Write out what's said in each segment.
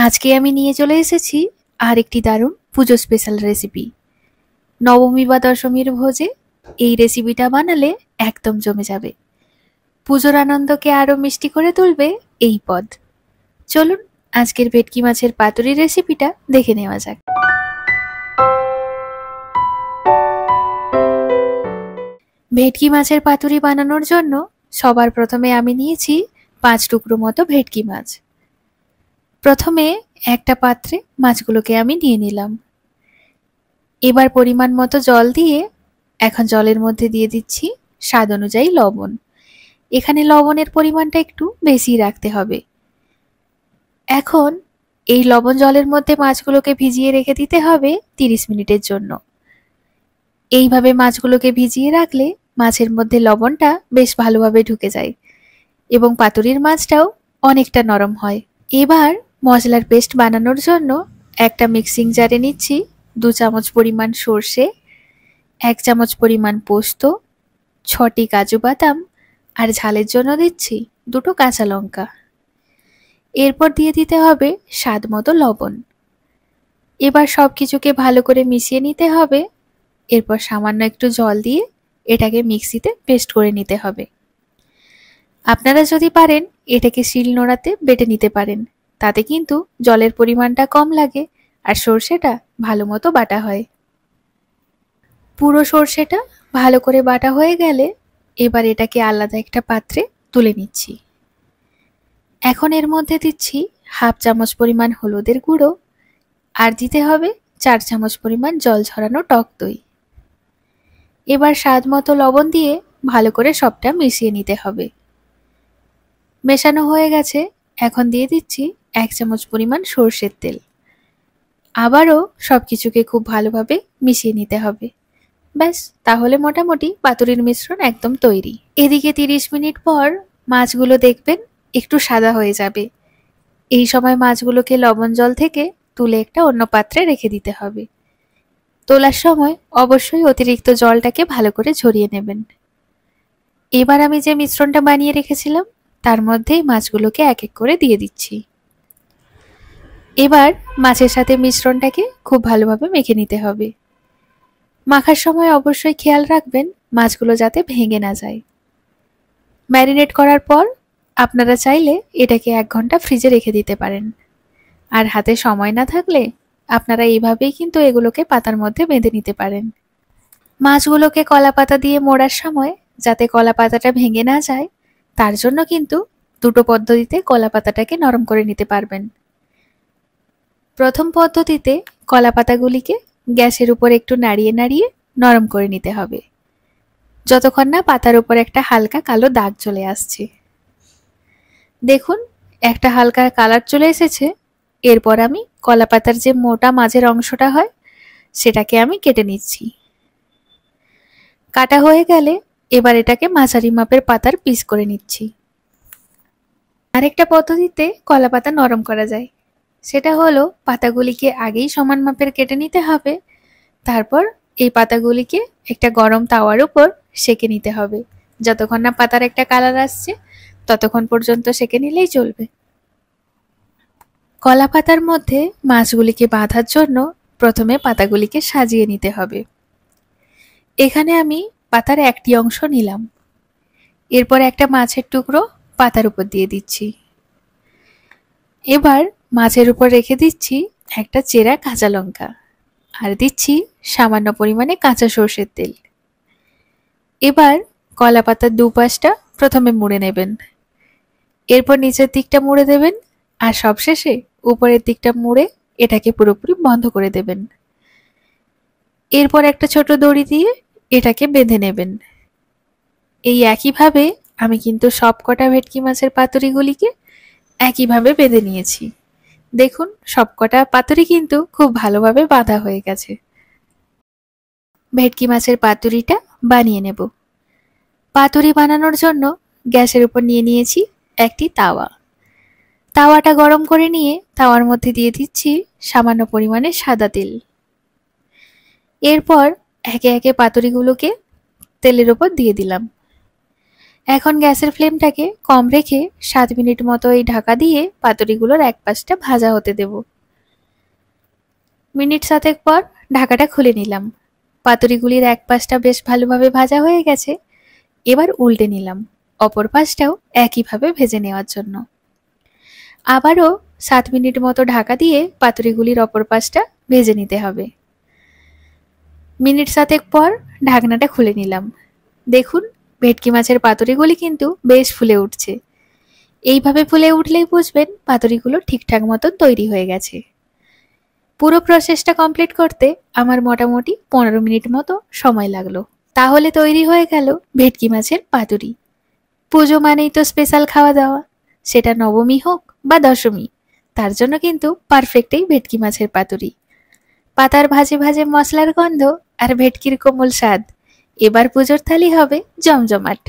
আজকে আমি নিয়ে চলে এসেছি আরেকটি দারুণ পুজো স্পেশাল রেসিপি। নবমী বা দশমীর ভোজে এই রেসিপিটা বানালে একদম জমে যাবে। পুজোর আনন্দকে আরো মিষ্টি করে তুলবে এই পদ। চলুন আজকের ভেটকি মাছের পাতুরি রেসিপিটা দেখে নেওয়া যাক। ভেটকি মাছের পাতুরি বানানোর জন্য সবার প্রথমে আমি নিয়েছি 5 টুকরো মতো ভেটকি মাছ। প্রথমে একটা পাত্রে মাছগুলোকে আমি নিয়ে নিলাম। এবার পরিমাণ মতো জল দিয়ে এখন জলের মধ্যে দিয়ে দিচ্ছি স্বাদ অনুযায়ী লবণ। এখানে লবণের পরিমাণটা একটু বেশি রাখতে হবে। এখন এই লবণ জলের মধ্যে মাছগুলোকে ভিজিয়ে রেখে দিতে হবে 30 মিনিটের জন্য। এইভাবে মাছগুলোকে ভিজিয়ে রাখলে মাছের মধ্যে লবণটা বেশ ভালোভাবে ঢুকে যায় এবং পাতুরির মাছটাও অনেকটা নরম হয়। এবার মশলার পেস্ট বানানোর জন্য একটা মিক্সিং জারে নিচ্ছি 2 চামচ পরিমাণ সর্ষে, 1 চামচ পরিমাণ পোস্ত, 6টি কাজু বাদাম আর ঝালের জন্য দিচ্ছি 2টো কাঁচা লঙ্কা। এরপর দিয়ে দিতে হবে স্বাদ মতো লবণ। এবার সব কিছুকে ভালো করে মিশিয়ে নিতে হবে। এরপর সামান্য একটু জল দিয়ে এটাকে মিক্সিতে পেস্ট করে নিতে হবে। আপনারা যদি পারেন এটাকে শিলনোড়াতে বেটে নিতে পারেন, তাতে কিন্তু জলের পরিমাণটা কম লাগে আর সর্ষেটা ভালো মতো বাটা হয়। পুরো সর্ষেটা ভালো করে বাটা হয়ে গেলে এবার এটাকে আলাদা একটা পাত্রে তুলে নিচ্ছি। এখন এর মধ্যে দিচ্ছি 1/2 চামচ পরিমাণ হলুদের গুঁড়ো আর দিতে হবে 4 চামচ পরিমাণ জল ঝরানো টক দই। এবার স্বাদ মতো লবণ দিয়ে ভালো করে সবটা মিশিয়ে নিতে হবে। মেশানো হয়ে গেছে, এখন দিয়ে দিচ্ছি 1 চামচ পরিমাণ সরষের তেল। আবারও সবকিছুকে খুব ভালোভাবে মিশিয়ে নিতে হবে। ব্যাস, তাহলে মোটামুটি পাতুরির মিশ্রণ একদম তৈরি। এদিকে 30 মিনিট পর মাছগুলো দেখবেন একটু সাদা হয়ে যাবে। এই সময় মাছগুলোকে লবণ জল থেকে তুলে একটা অন্য পাত্রে রেখে দিতে হবে। তোলার সময় অবশ্যই অতিরিক্ত জলটাকে ভালো করে ঝরিয়ে নেবেন। এবার আমি যে মিশ্রণটা বানিয়ে রেখেছিলাম তার মধ্যেই মাছগুলোকে এক এক করে দিয়ে দিচ্ছি। এবার মাছের সাথে মিশ্রণটাকে খুব ভালোভাবে মেখে নিতে হবে। মাখার সময় অবশ্যই খেয়াল রাখবেন মাছগুলো যাতে ভেঙে না যায়। ম্যারিনেট করার পর আপনারা চাইলে এটাকে 1 ঘন্টা ফ্রিজে রেখে দিতে পারেন। আর হাতে সময় না থাকলে আপনারা এইভাবেই কিন্তু এগুলোকে পাতার মধ্যে বেঁধে নিতে পারেন। মাছগুলোকে কলা পাতা দিয়ে মোড়ার সময় যাতে কলা পাতাটা ভেঙে না যায় তার জন্য কিন্তু 2টো পদ্ধতিতে কলা পাতাটাকে নরম করে নিতে পারবেন। প্রথম পদ্ধতিতে কলা পাতাগুলিকে গ্যাসের উপর একটু নাড়িয়ে নাড়িয়ে নরম করে নিতে হবে, যতক্ষণ না পাতার উপর একটা হালকা কালো দাগ চলে আসছে। দেখুন একটা হালকা কালার চলে এসেছে। এরপর আমি কলা পাতার যে মোটা মাঝের অংশটা হয় সেটাকে আমি কেটে নিচ্ছি। কাটা হয়ে গেলে এবার এটাকে মাঝারি মাপের পাতার পিস করে নিচ্ছি। আরেকটা পদ্ধতিতে কলা পাতা নরম করা যায়, সেটা হলো পাতাগুলিকে আগেই সমান মাপের কেটে নিতে হবে। তারপর এই পাতাগুলিকে একটা গরম তাওয়ার উপর সেঁকে নিতে হবে। যতক্ষণ না পাতার একটা কালার আসছে ততক্ষণ পর্যন্ত সেঁকে নিলেই চলবে। কলা পাতার মধ্যে মাছগুলিকে বাঁধার জন্য প্রথমে পাতাগুলিকে সাজিয়ে নিতে হবে। এখানে আমি পাতার একটি অংশ নিলাম। এরপর একটা মাছের টুকরো পাতার উপর দিয়ে দিচ্ছি। এবার মাছের উপর রেখে দিচ্ছি একটা চেরা কাঁচা লঙ্কা আর দিচ্ছি সামান্য পরিমাণে কাঁচা সর্ষের তেল। এবার কলা পাতার দুপাশটা প্রথমে মুড়ে নেবেন, এরপর নিচের দিকটা মুড়ে দেবেন আর সবশেষে উপরের দিকটা মুড়ে এটাকে পুরোপুরি বন্ধ করে দেবেন। এরপর একটা ছোট দড়ি দিয়ে এটাকে বেঁধে নেবেন। এই একইভাবে আমি কিন্তু সবকটা ভেটকি মাছের পাতুরিগুলিকে একইভাবে বেঁধে নিয়েছি। দেখুন সবকটা পাতুরি কিন্তু খুব ভালোভাবে বাঁধা হয়ে গেছে। ভেটকি মাছের পাতুরিটা বানিয়ে নেব। পাতুরি বানানোর জন্য গ্যাসের উপর নিয়ে নিয়েছি একটি তাওয়া। তাওয়াটা গরম করে নিয়ে তাওয়ার মধ্যে দিয়ে দিচ্ছি সামান্য পরিমাণে সাদা তেল। এরপর একে একে পাতুরিগুলোকে তেলের উপর দিয়ে দিলাম। এখন গ্যাসের ফ্লেমটাকে কম রেখে 7 মিনিট মতো এই ঢাকা দিয়ে পাতুরিগুলোর এক পাশটা ভাজা হতে দেব। মিনিট 7 পর ঢাকাটা খুলে নিলাম। পাতুরিগুলির এক পাশটা বেশ ভালোভাবে ভাজা হয়ে গেছে। এবার উল্টে নিলাম, অপর পাশটাও একইভাবে ভেজে নেওয়ার জন্য। আবারও 7 মিনিট মতো ঢাকা দিয়ে পাতুরিগুলির অপর পাশটা ভেজে নিতে হবে। মিনিট 7 পর ঢাকনাটা খুলে নিলাম। দেখুন, ভেটকি মাছের পাতুরিগুলি কিন্তু বেশ ফুলে উঠছে। এইভাবে ফুলে উঠলেই বুঝবেন পাতুরিগুলো ঠিকঠাক মতন তৈরি হয়ে গেছে। পুরো প্রসেসটা কমপ্লিট করতে আমার মোটামুটি 15 মিনিট মতো সময় লাগলো। তাহলে তৈরি হয়ে গেল ভেটকি মাছের পাতুরি। পুজো মানেই তো স্পেশাল খাওয়া দাওয়া, সেটা নবমী হোক বা দশমী, তার জন্য কিন্তু পারফেক্ট এই ভেটকি মাছের পাতুরি। পাতার ভাজে ভাজে মশলার গন্ধ আর ভেটকির কোমল স্বাদ, এবার পুজোর থালি হবে জমজমাট।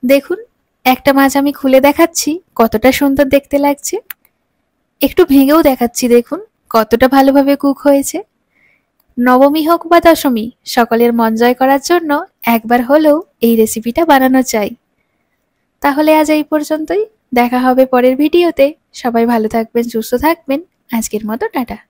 দেখুন, একটা মাছ আমি খুলে দেখাচ্ছি কতটা সুন্দর দেখতে লাগছে। একটু ভেঙেও দেখাচ্ছি, দেখুন কতটা ভালোভাবে কুক হয়েছে। নবমী হোক বা দশমী, সকলের মন জয় করার জন্য একবার হলেও এই রেসিপিটা বানানো চাই। তাহলে আজ এই পর্যন্তই, দেখা হবে পরের ভিডিওতে। সবাই ভালো থাকবেন, সুস্থ থাকবেন। আজকের মতো টাটা।